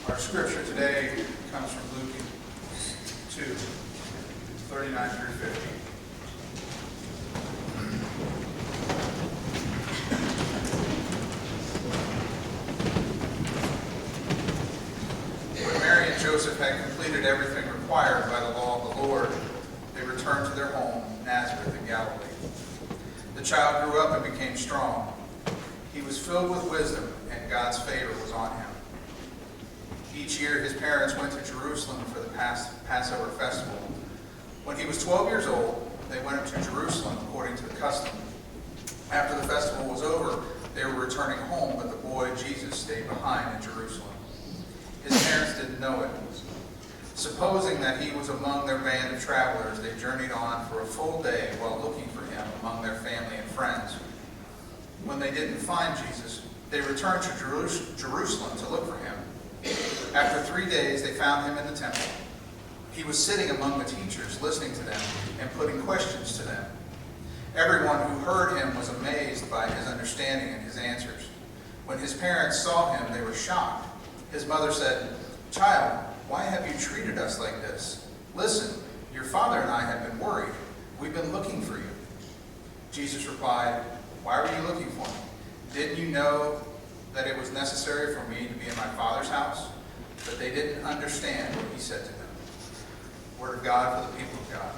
Our scripture today comes from Luke 2, 39 through 50. When Mary and Joseph had completed everything required by the law of the Lord, they returned to their home, Nazareth in Galilee. The child grew up and became strong. He was filled with wisdom, and God's favor was on him. Each year his parents went to Jerusalem for the Passover festival. When he was 12 years old, they went up to Jerusalem according to the custom. After the festival was over, they were returning home, but the boy Jesus stayed behind in Jerusalem. His parents didn't know it. Supposing that he was among their band of travelers, they journeyed on for a full day while looking for him among their family and friends. When they didn't find Jesus, they returned to Jerusalem to look for him. After 3 days, they found him in the temple. He was sitting among the teachers, listening to them and putting questions to them. Everyone who heard him was amazed by his understanding and his answers. When his parents saw him, they were shocked. His mother said, "Child, why have you treated us like this? Listen, your father and I have been worried. We've been looking for you." Jesus replied, "Why were you looking for me? Didn't you know that it was necessary for me to be in my Father's house?" But they didn't understand what he said to them. Word of God for the people of God.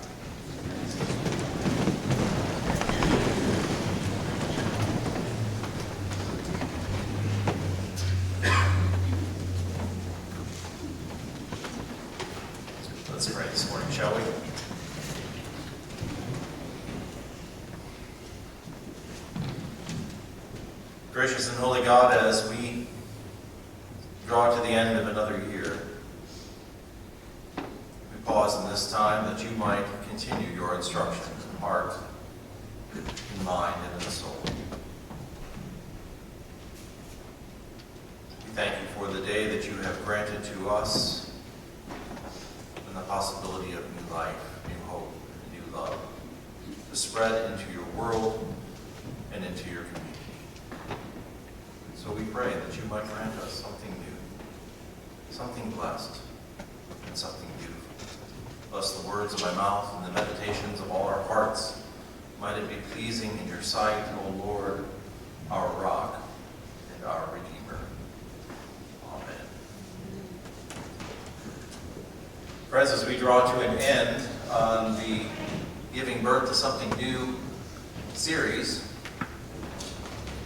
Let's pray this morning, shall we? Gracious and holy God, as we draw to the end of another year, we pause in this time that you might continue your instruction in heart, in mind, and in the soul. We thank you for the day that you have granted to us and the possibility of new life, new hope, and new love to spread into your world and into your community. So we pray that you might grant us something new, something blessed, and something beautiful. Bless the words of my mouth and the meditations of all our hearts. Might it be pleasing in your sight, O Lord, our rock and our Redeemer. Amen. Friends, as we draw to an end on the Giving Birth to Something New series,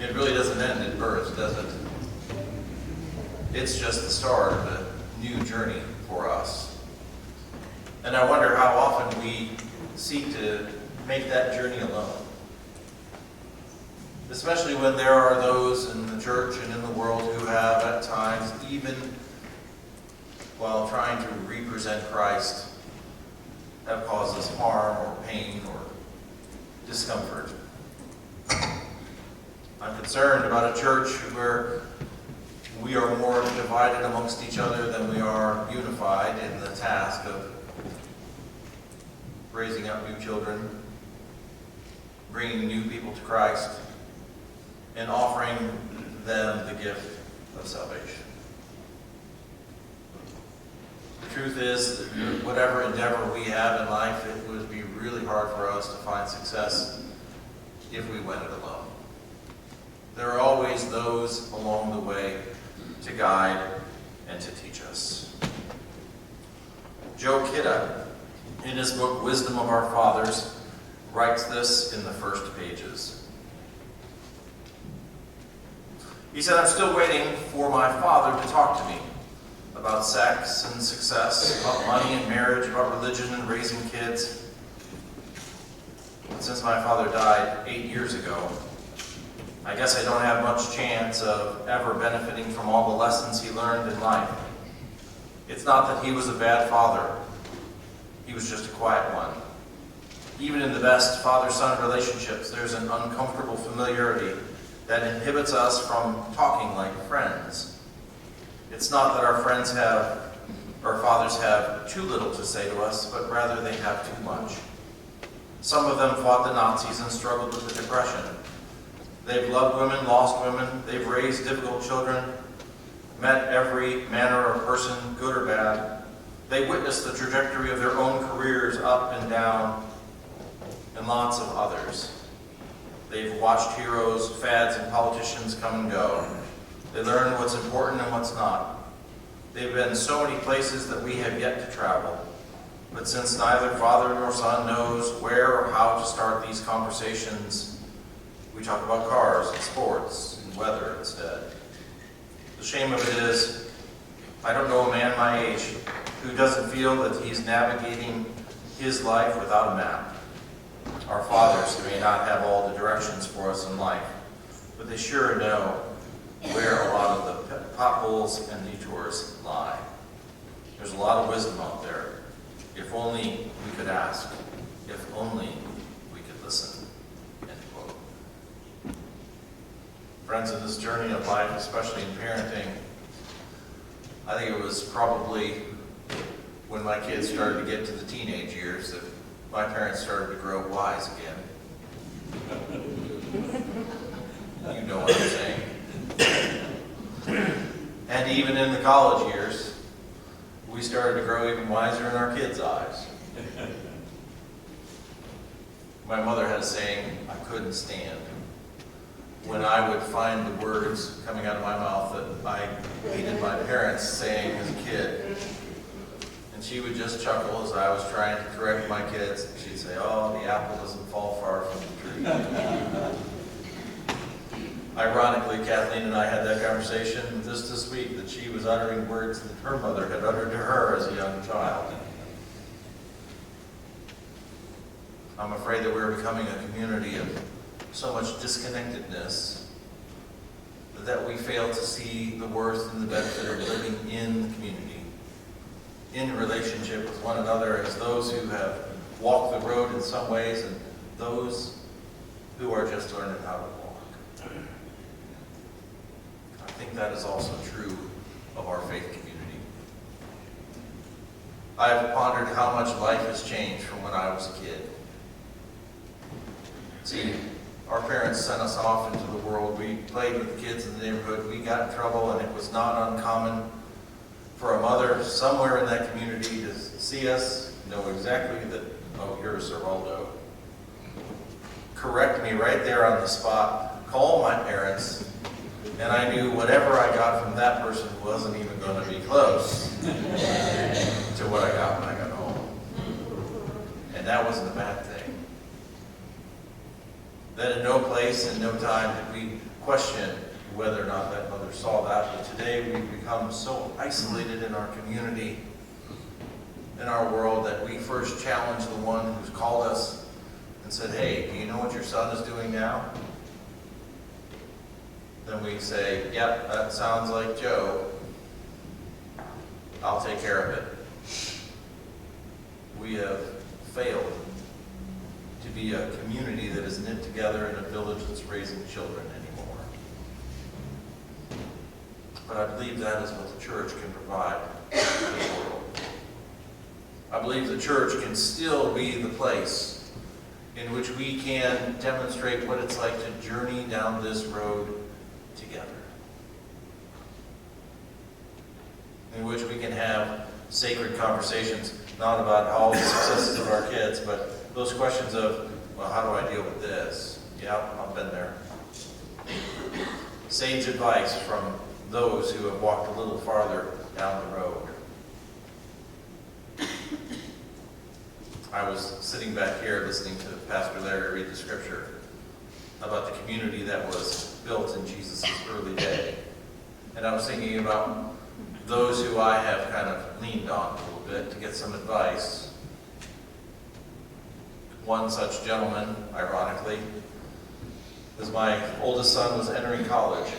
it really doesn't end at birth, does it? It's just the start of a new journey for us. And I wonder how often we seek to make that journey alone. Especially when there are those in the church and in the world who have at times, even while trying to represent Christ, have caused us harm or pain or discomfort. I'm concerned about a church where we are more divided amongst each other than we are unified in the task of raising up new children, bringing new people to Christ, and offering them the gift of salvation. The truth is that whatever endeavor we have in life, it would be really hard for us to find success if we went it alone. There are always those along the way to guide and to teach us. Joe Kidda, in his book Wisdom of Our Fathers, writes this in the first pages. He said, "I'm still waiting for my father to talk to me about sex and success, about money and marriage, about religion and raising kids. But since my father died 8 years ago, I guess I don't have much chance of ever benefiting from all the lessons he learned in life. It's not that he was a bad father. He was just a quiet one. Even in the best father-son relationships, there's an uncomfortable familiarity that inhibits us from talking like friends. It's not that our fathers have too little to say to us, but rather they have too much. Some of them fought the Nazis and struggled with the Depression. They've loved women, lost women, they've raised difficult children, met every manner of person, good or bad. They witnessed the trajectory of their own careers up and down, and lots of others. They've watched heroes, fads, and politicians come and go. They learn what's important and what's not. They've been so many places that we have yet to travel. But since neither father nor son knows where or how to start these conversations, we talk about cars and sports and weather instead. The shame of it is, I don't know a man my age who doesn't feel that he's navigating his life without a map. Our fathers may not have all the directions for us in life, but they sure know where a lot of the potholes and detours lie. There's a lot of wisdom out there. If only we could ask. If only we could listen. End quote. Friends, in this journey of life, especially in parenting, I think it was probably when my kids started to get to the teenage years that my parents started to grow wise again. You know what I'm saying. And even in the college years, we started to grow even wiser in our kids' eyes. My mother had a saying I couldn't stand. When I would find the words coming out of my mouth that I hated my parents saying as a kid. And she would just chuckle as I was trying to correct my kids. She'd say, "Oh, the apple doesn't fall far from the tree." Ironically, Kathleen and I had that conversation just this week, that she was uttering words that her mother had uttered to her as a young child. I'm afraid that we're becoming a community of so much disconnectedness that we fail to see the worth and the benefit of living in the community, in relationship with one another as those who have walked the road in some ways and those who are just learning how to walk. I think that is also true of our faith community. I have pondered how much life has changed from when I was a kid. See, our parents sent us off into the world. We played with the kids in the neighborhood. We got in trouble, and it was not uncommon for a mother somewhere in that community to see us, know exactly that, "Oh, here's Sir Waldo." Correct me right there on the spot, call my parents, and I knew whatever I got from that person wasn't even going to be close to what I got when I got home. And that wasn't a bad thing. Then in no place and no time did we question whether or not that mother saw that. But today we've become so isolated in our community, in our world, that we first challenge the one who's called us and said, "Hey, do you know what your son is doing now?" Then we say, "Yep, that sounds like Joe. I'll take care of it." We have failed to be a community that is knit together in a village that's raising children anymore. But I believe that is what the church can provide to the world. I believe the church can still be the place in which we can demonstrate what it's like to journey down this road together. In which we can have sacred conversations, not about all the successes of our kids, but those questions of, well, how do I deal with this? Yeah, I've been there. Sage advice from those who have walked a little farther down the road. I was sitting back here listening to Pastor Larry read the scripture about the community that was built in Jesus' early day. And I was thinking about those who I have kind of leaned on a little bit to get some advice. One such gentleman, ironically, as my oldest son was entering college,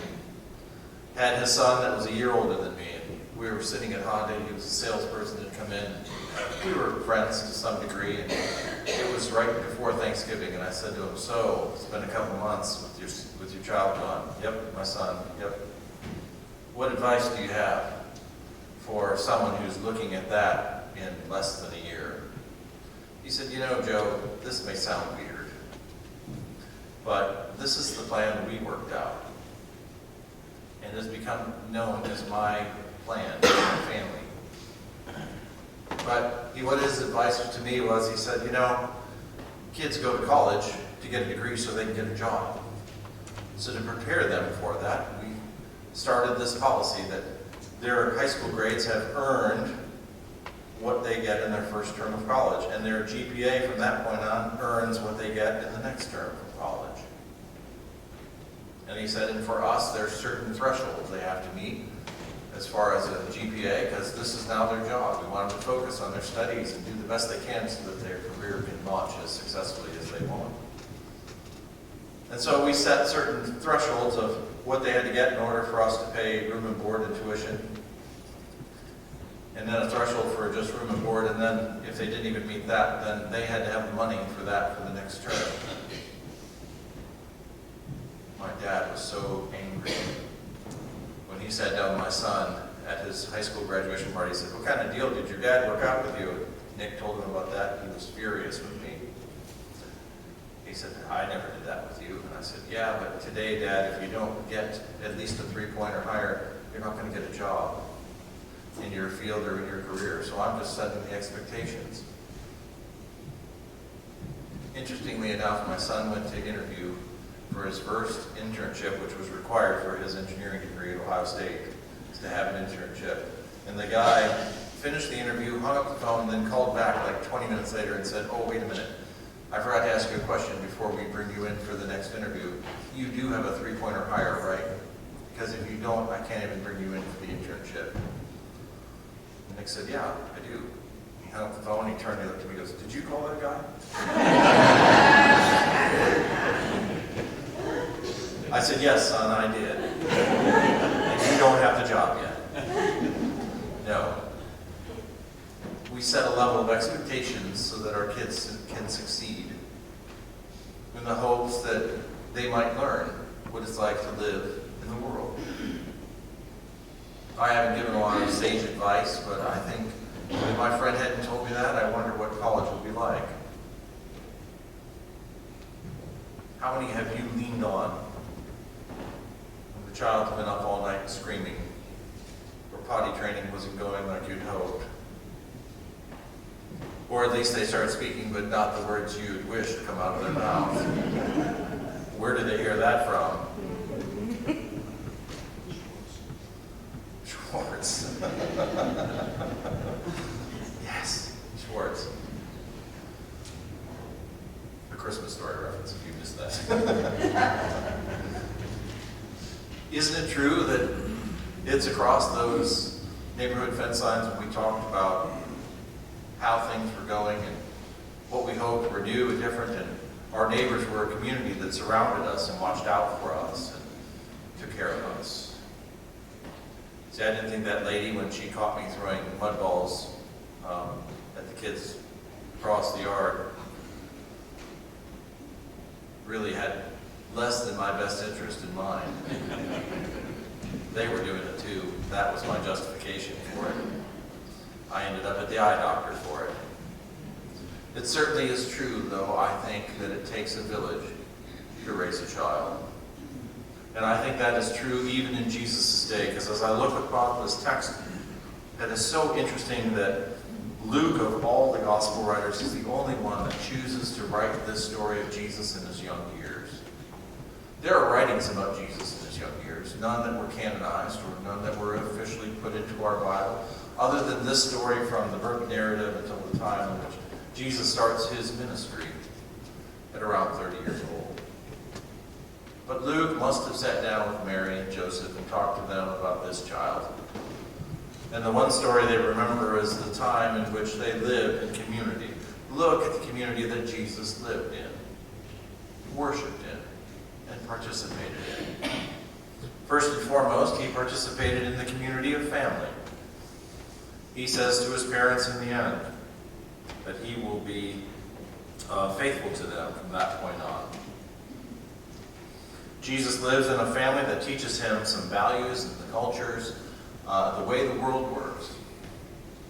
had his son that was a year older than me. And we were sitting at Honda. He was a salesperson that had come in. We were friends to some degree, and it was right before Thanksgiving. And I said to him, "So, it's been a couple months with your child gone." "Yep, my son. Yep." "What advice do you have for someone who's looking at that in less than a year?" He said, "You know, Joe, this may sound weird, but this is the plan we worked out. and has become known as my plan for my family. But what his advice to me was, he said, kids go to college to get a degree so they can get a job. So to prepare them for that, we started this policy that their high school grades have earned what they get in their first term of college, and their GPA from that point on earns what they get in the next term of college. And he said, and for us, there's certain thresholds they have to meet as far as a GPA, because this is now their job. We want them to focus on their studies and do the best they can so that their career can launch as successfully as they want. And so we set certain thresholds of what they had to get in order for us to pay room and board and tuition. And then a threshold for just room and board, and then if they didn't even meet that, then they had to have the money for that for the next term. My dad was so angry when he sat down with my son at his high school graduation party. He said, "What kind of deal did your dad work out with you?" Nick told him about that. He was furious with me. He said, "I never did that with you." And I said, "Yeah, but today, Dad, if you don't get at least a 3-point or higher, you're not going to get a job in your field or in your career. So I'm just setting the expectations." Interestingly enough, my son went to interview for his first internship, which was required for his engineering degree at Ohio State, is to have an internship. And the guy finished the interview, hung up the phone, then called back like 20 minutes later and said, "Oh, wait a minute. I forgot to ask you a question before we bring you in for the next interview. You do have a 3-point or higher, right? Because if you don't, I can't even bring you in for the internship." And Nick said, "Yeah, I do." He hung up the phone, he turned and looked at me and goes, "Did you call that guy?" I said, "Yes, son, I did. And you don't have the job yet." No. We set a level of expectations so that our kids can succeed in the hopes that they might learn what it's like to live in the world. I haven't given a lot of sage advice, but I think if my friend hadn't told me that, I wonder what college would be like. How many have you leaned on when the child's been up all night screaming, or potty training wasn't going like you'd hoped? Or at least they start speaking, but not the words you'd wish to come out of their mouth. Where did they hear that from? Schwartz. Yes, Schwartz. A Christmas Story reference, if you missed that. Isn't it true that it's across those neighborhood fence lines when we talked about how things were going and what we hoped were new and different, and our neighbors were a community that surrounded us and watched out for us and took care of us? See, I didn't think that lady, when she caught me throwing mud balls at the kids across the yard, really had less than my best interest in mind. They were doing it too. That was my justification for it. I ended up at the eye doctor for it. It certainly is true, though, I think, that it takes a village to raise a child. And I think that is true even in Jesus' day, because as I look upon this text, that is so interesting that Luke, of all the gospel writers, is the only one that chooses to write this story of Jesus in his young years. There are writings about Jesus in his young years, none that were canonized or none that were officially put into our Bible, other than this story from the birth narrative until the time in which Jesus starts his ministry at around 30 years old. But Luke must have sat down with Mary and Joseph and talked to them about this child. And the one story they remember is the time in which they lived in community. Look at the community that Jesus lived in, worshipped in, and participated in. First and foremost, he participated in the community of family. He says to his parents in the end that he will be faithful to them from that point on. Jesus lives in a family that teaches him some values and the cultures, the way the world works,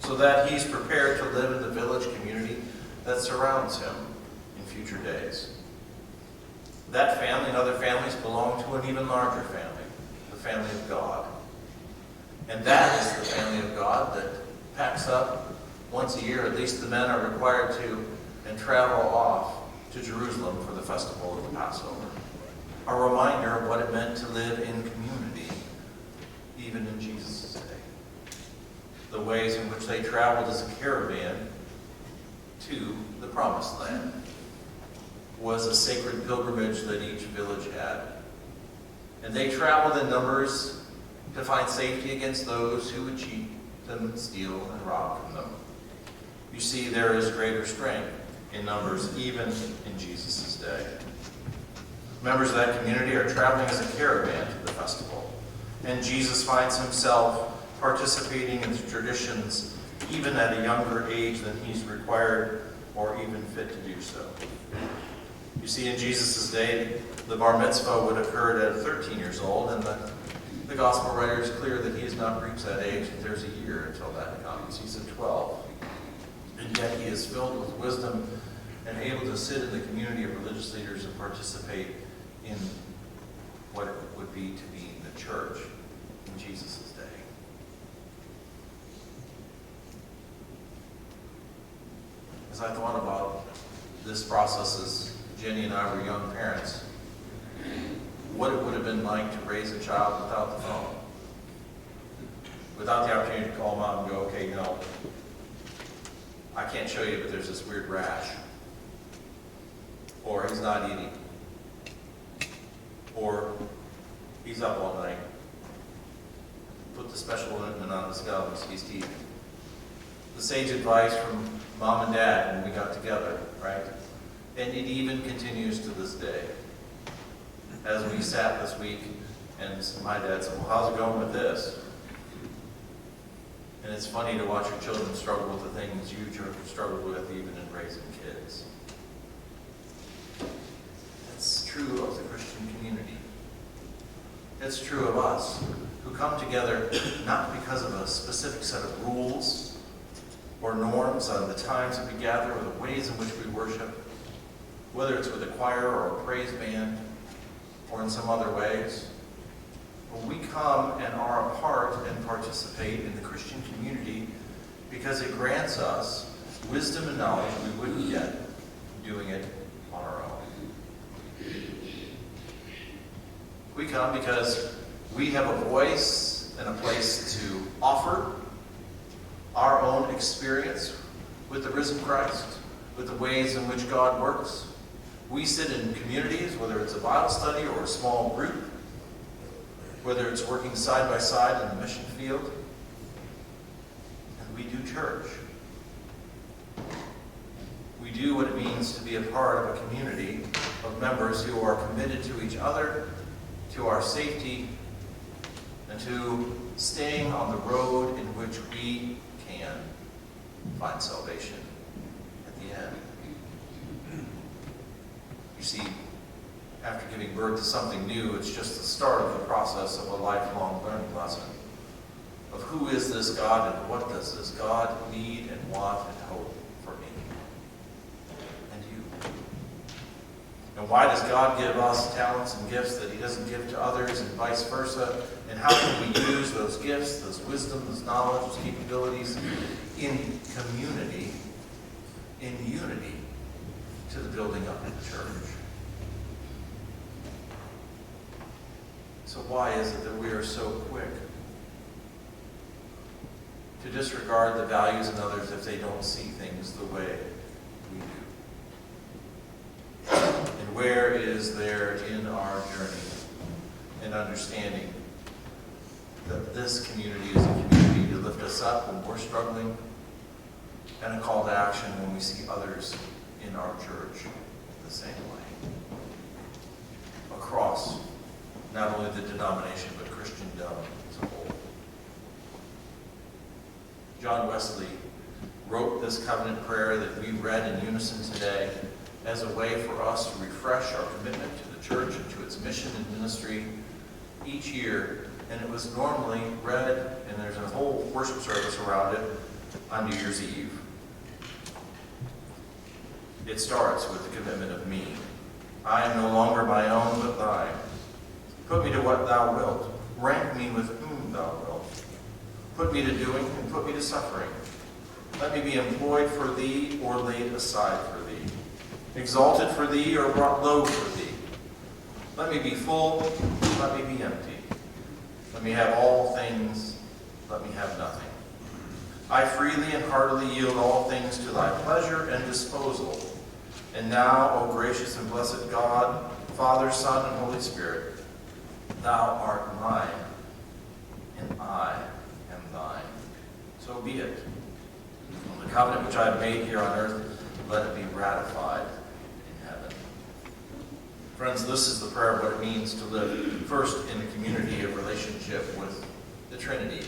so that he's prepared to live in the village community that surrounds him in future days. That family and other families belong to an even larger family, the family of God. And that is the family of God that packs up once a year. At least the men are required to, and travel off to Jerusalem for the festival of the Passover. A reminder of what it meant to live in community, even in Jesus' day. The ways in which they traveled as a caravan to the Promised Land was a sacred pilgrimage that each village had. And they traveled in numbers to find safety against those who would cheat them, steal, and rob from them. You see, there is greater strength in numbers even in Jesus' day. Members of that community are traveling as a caravan to the festival. And Jesus finds himself participating in the traditions even at a younger age than he's required or even fit to do so. You see, in Jesus' day, the bar mitzvah would have occurred at 13 years old, and the gospel writer is clear that he has not reached that age, but there's a year until that comes. He's at 12. And yet he is filled with wisdom and able to sit in the community of religious leaders and participate in what it would be to be in the church in Jesus' day. As I thought about this process as Jenny and I were young parents, what it would have been like to raise a child without the phone, without the opportunity to call mom and go, okay, no, I can't show you, but there's this weird rash, or he's not eating, or he's up all night, put the special ointment on his gums, he's teething. The sage advice from mom and dad when we got together, right? And it even continues to this day. As we sat this week, and my dad said, well, how's it going with this? And it's funny to watch your children struggle with the things you struggled with even in raising kids. It's true of the Christian community. It's true of us, who come together not because of a specific set of rules or norms on the times that we gather or the ways in which we worship, whether it's with a choir or a praise band or in some other ways. But we come and are a part and participate in the Christian community because it grants us wisdom and knowledge we wouldn't get doing it on our own. We come because we have a voice and a place to offer our own experience with the risen Christ, with the ways in which God works. We sit in communities, whether it's a Bible study or a small group, whether it's working side by side in the mission field, and we do church. We do what it means to be a part of a community of members who are committed to each other, to our safety, and to staying on the road in which we can find salvation at the end. You see, after giving birth to something new, it's just the start of the process of a lifelong learning lesson of who is this God and what does this God need and want and hope for me and you. And why does God give us talents and gifts that he doesn't give to others and vice versa? And how can we use those gifts, those wisdom, those knowledge, those capabilities in community, in unity, to the building up of the church? So why is it that we are so quick to disregard the values in others if they don't see things the way we do? And where is there in our journey an understanding that this community is a community to lift us up when we're struggling, and a call to action when we see others in our church the same way? Across not only the denomination, but Christendom as a whole. John Wesley wrote this covenant prayer that we read in unison today as a way for us to refresh our commitment to the church and to its mission and ministry each year. And it was normally read, and there's a whole worship service around it, on New Year's Eve. It starts with the commitment of me. I am no longer my own, but thine. Put me to what thou wilt. Rank me with whom thou wilt. Put me to doing and put me to suffering. Let me be employed for thee or laid aside for thee. Exalted for thee or brought low for thee. Let me be full, let me be empty. Let me have all things, let me have nothing. I freely and heartily yield all things to thy pleasure and disposal. And now, O gracious and blessed God, Father, Son, and Holy Spirit, thou art mine, and I am thine. So be it. The covenant which I have made here on earth, let it be ratified in heaven. Friends, this is the prayer of what it means to live first in a community of relationship with the Trinity.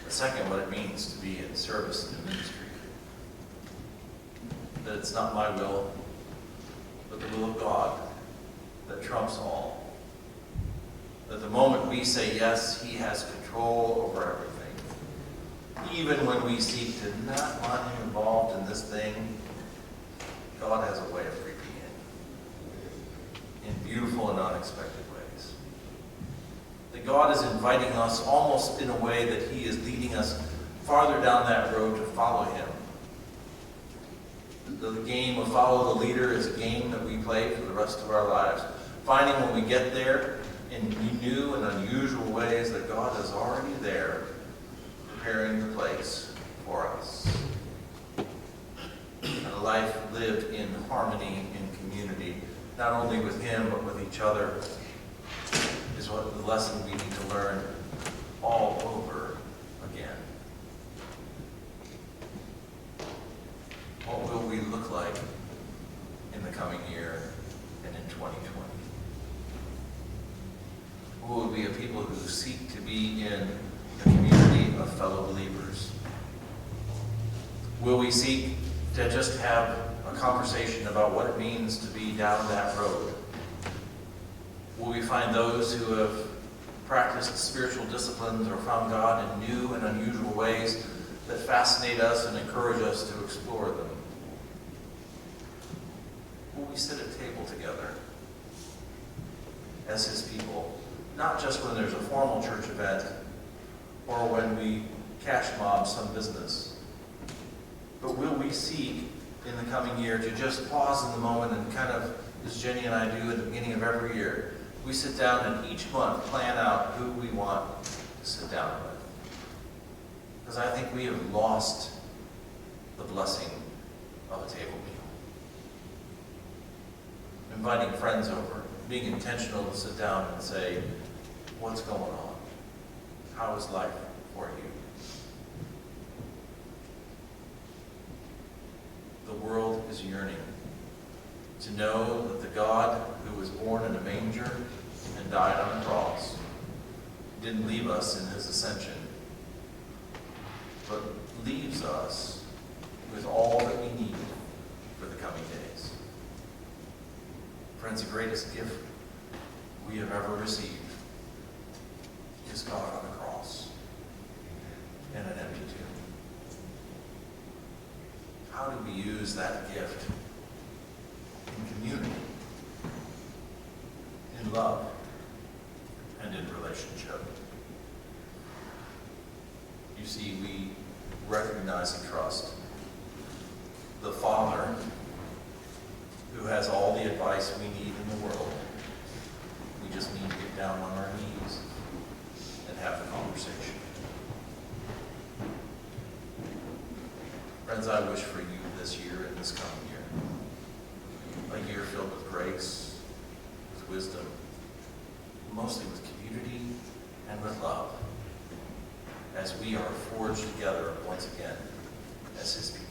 The second, what it means to be in service and ministry. That it's not my will, but the will of God that trumps all. That the moment we say yes, he has control over everything. Even when we seek to not want him involved in this thing, God has a way of creeping in beautiful and unexpected ways. That God is inviting us almost in a way that he is leading us farther down that road to follow him. The game of follow the leader is a game that we play for the rest of our lives. Finding when we get there in new and unusual ways that God is already there, preparing the place for us. And a life lived in harmony, in community, not only with him, but with each other, is what the lesson we need to learn all over again. What will we look like in the coming year and in 2020? Will we be a people who seek to be in a community of fellow believers? Will we seek to just have a conversation about what it means to be down that road? Will we find those who have practiced spiritual disciplines or found God in new and unusual ways that fascinate us and encourage us to explore them? Will we sit at table together as his people, not just when there's a formal church event or when we cash mob some business, but will we seek in the coming year to just pause in the moment and kind of, as Jenny and I do at the beginning of every year, we sit down and each month plan out who we want to sit down with. Because I think we have lost the blessing of a table meal. Inviting friends over, being intentional to sit down and say, what's going on? How is life for you? The world is yearning to know that the God who was born in a manger and died on a cross didn't leave us in his ascension, but leaves us with all that we need for the coming days. Friends, the greatest gift we have ever received is God on a cross and an empty tomb. How do we use that gift in community, in love, and in relationship? You see, we recognize and trust the Father who has all the advice we need in the world. We just need to get down on our knees and have the conversation. Friends, I wish for you this year and this coming year, a year filled with grace, with wisdom, mostly with community and with love, as we are forged together once again as his people.